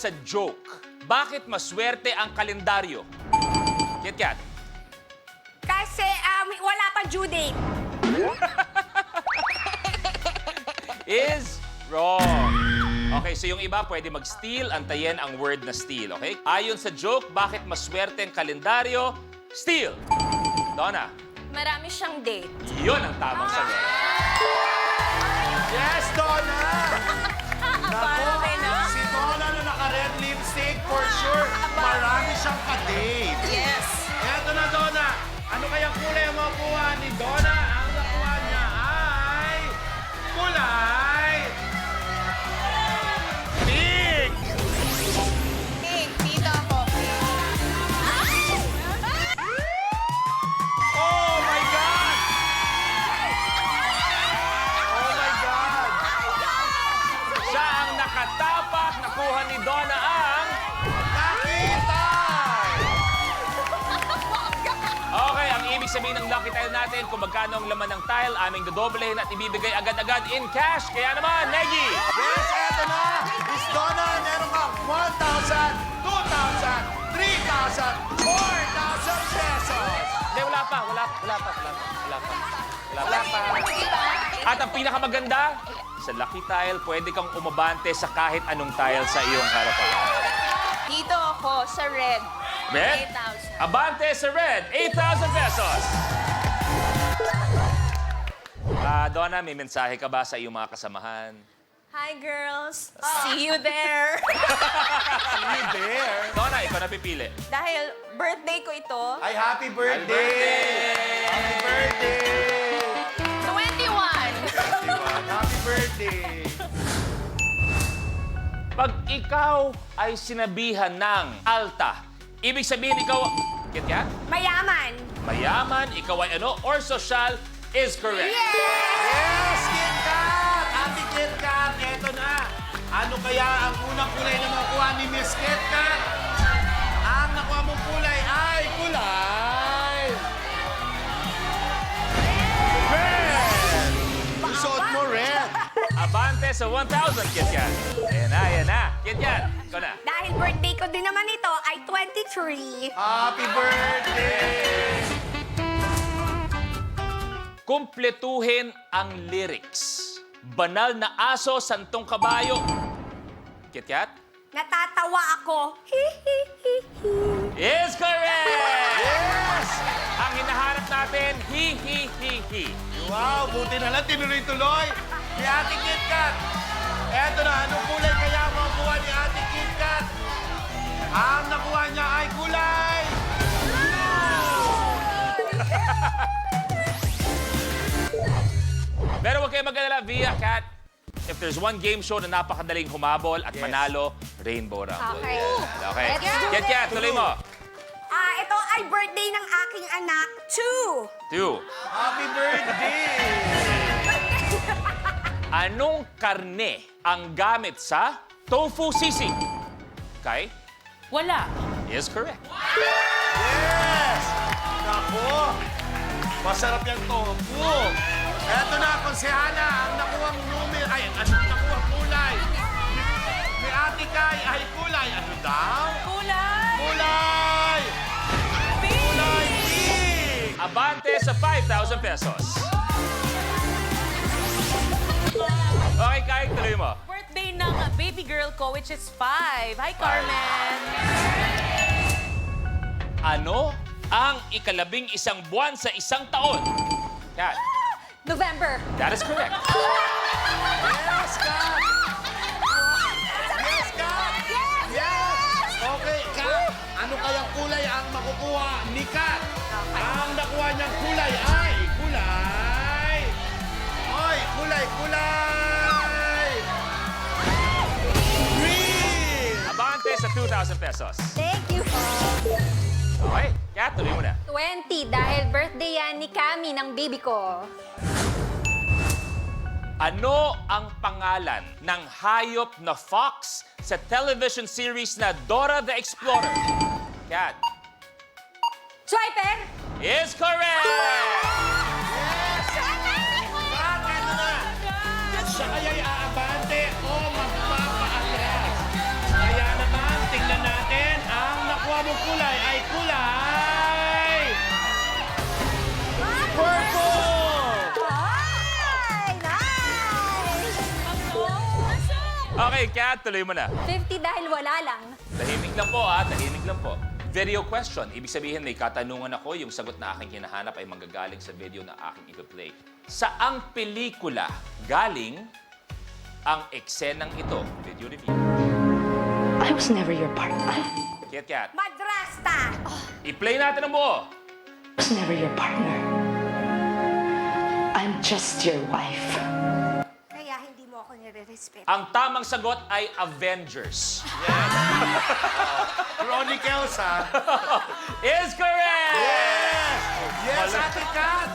sa joke, bakit maswerte ang kalendaryo? Kit-kat. Kasi wala pang due date. Is wrong. Okay, so yung iba pwede mag-steal, antayin ang word na steal, okay? Ayon sa joke, bakit maswerte ang kalendaryo? Steal. Donna, Marami siyang date. yun ang tamang sagot. Yes, Donna! Abante na. Si Donna na naka-red lipstick, for sure, marami siyang ka-date. Yes. Eto na, Donna. Ano kayang kulay ang makuha ni Donna? Ang nakuha niya ay kulay pink! Pink. Dito ako. Oh my God! Oh my God! Siya ang nakatapak, nakuha ni Donna ang... Nakita! Okay, ang ibig sabihin ng lucky tile natin, kung magkano ang laman ng tile, aming dodoblehin at ibibigay agad-agad in cash. Kaya naman, Negi! Yes, eto na! Miss Donna, meron kang 1,000, 2,000, 3,000, 4,000 pesos! Hindi, wala pa. At ang pinakamaganda, sa lucky tile, pwede kang umabante sa kahit anong tile sa iyong harapan. Dito ako sa red. Red? 8,000. Abante sa red, 8,000 pesos. Donna, may mensahe ka ba sa iyong mga kasamahan? Hi, girls. See you there. See you there! Donna, ikaw na pipili. Dahil birthday ko ito, Ay, happy birthday! Happy birthday! 21. Happy birthday! Pag ikaw ay sinabihan ng alta, ibig sabihin ikaw... Kit-kat? Mayaman. Mayaman, ikaw ay ano, or sosyal is correct. Yes, Kit Kat! Ate Kit Kat, eto na. Ano kaya ang unang kulay na makuha ni Miss Kit Kat? Ang nakuha mong kulay ay kulay... Red! Susuot mo red. Abante sa 1,000, Kit-kat. Ayan na. Kit-kat, ikaw na. Dahil birthday ko din naman ito ay 23. Happy birthday! Kumpletuhin ang lyrics. Banal na aso, santong kabayo. Kit-kat? Natatawa ako. Is correct! Yes! Ang hinahanap natin, hi. Wow, buti na lang tinuloy-tuloy ni Ate Kit Kat. Eto na, anong kulay kaya ang makuha ni Ate Kit Kat? Ang nakuha niya ay kulay... Pero huwag kayo mag-alala, Via Cat. If there's one game show na napakadaling humabol at manalo, Rainbow Rumble. Okay. Okay. Let's do it. Kit, tuloy mo. Ito ay birthday ng aking anak, 2. 2. Happy birthday! Anong karne ang gamit sa tofu sisig? Okay? Wala. Is correct. Yes! Nako! Masarap yung tofu. Eto na, konsehala, ang nakuhang numero... Ay, ano nakuhang kulay? Ni Ate Kai ay kulay. Ano daw? Kulay! Kulay! Kulay pink! Abante sa 5,000 pesos. Okay, Kai, tuloy mo. Birthday ng baby girl ko, which is 5. Hi, Carmen! Ano ang ikalabing isang buwan sa isang taon? Kat, November. that is correct. Yes, Kat! Yes, Kat! Yes! Okay, Kat, ano kayang kulay ang makukuha ni Kat? Ang nakuha niyang kulay ay kulay... Oy, kulay! Green! Abante sa 2,000 pesos. Thank you po. Okay, Kat, tuloy mo na. 20 dahil birthday yan ni Cami ng baby ko. Ano ang pangalan ng hayop na fox sa television series na Dora the Explorer? Kat, Swiper! is correct! Kat, eto na! Siya kaya'y aabante o magpapaatras. Kaya naman, kulay ay kulay... Purple! Ay, nice! Okay, Kat, tuloy mo na. 50 dahil wala lang. Tahimik lang po, tahimik lang po. Video question. Ibig sabihin, may katanungan ako. Yung sagot na aking hinahanap ay manggagaling sa video na aking ipi-play. Saang pelikula galing ang eksenang ito? Video review. I was never your partner. Kat. Madrasta! I-play natin ang buo. I was never your partner. I'm just your wife. Kaya hindi mo ako nire-respeto. Ang tamang sagot ay Avengers. Chronicles, ha? Is correct! Yes! Yes, Malupit. Ate Kat!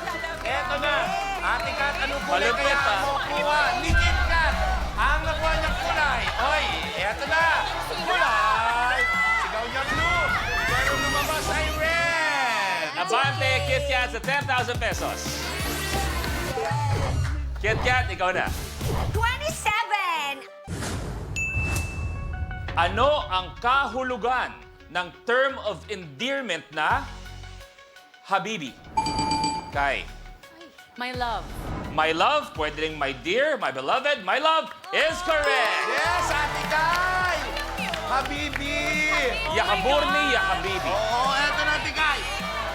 Eto na. Ate Kat, anong kulay Malupit, kaya ha? mo kuha? Ni Kit Kat! Ang nakuha niyang kulay. Oy, eto na. Kulay! Sigaw niya blue. Pero lumabas ay red. Abante, Kit Kat sa 10,000 pesos. Kit Kat, ikaw na. 27! Ano ang kahulugan ng term of endearment na Habibi? Kai. My love. My love, pwede rin my dear, my beloved, my love is correct. Yes, Ate Kai! Habibi! Yakaburni, Yakabibi. Oo, eto na, Ate Kai.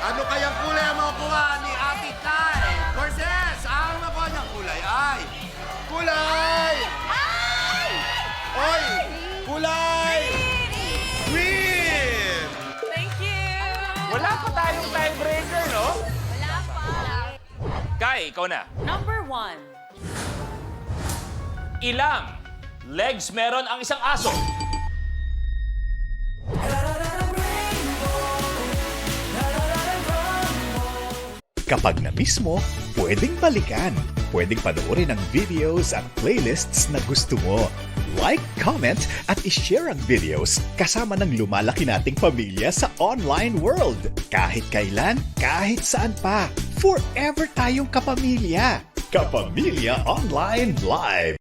Ano kayang kulay ang makuha ni Ate Kai? Cortez, ang nakuha niyang kulay ay... Kulay! Ay! Oy! Kulay! Green! Thank you. Wala pa tayong tiebreaker, no? Wala pa. Kai, ikaw na. Number 1. Ilang legs meron ang isang aso? Kapag na-miss mo, pwedeng balikan. Pwedeng panoorin ang videos at playlists na gusto mo. Like, comment, at ishare ang videos kasama ng lumalaki nating pamilya sa online world. Kahit kailan, kahit saan pa. Forever tayong kapamilya. Kapamilya Online Live.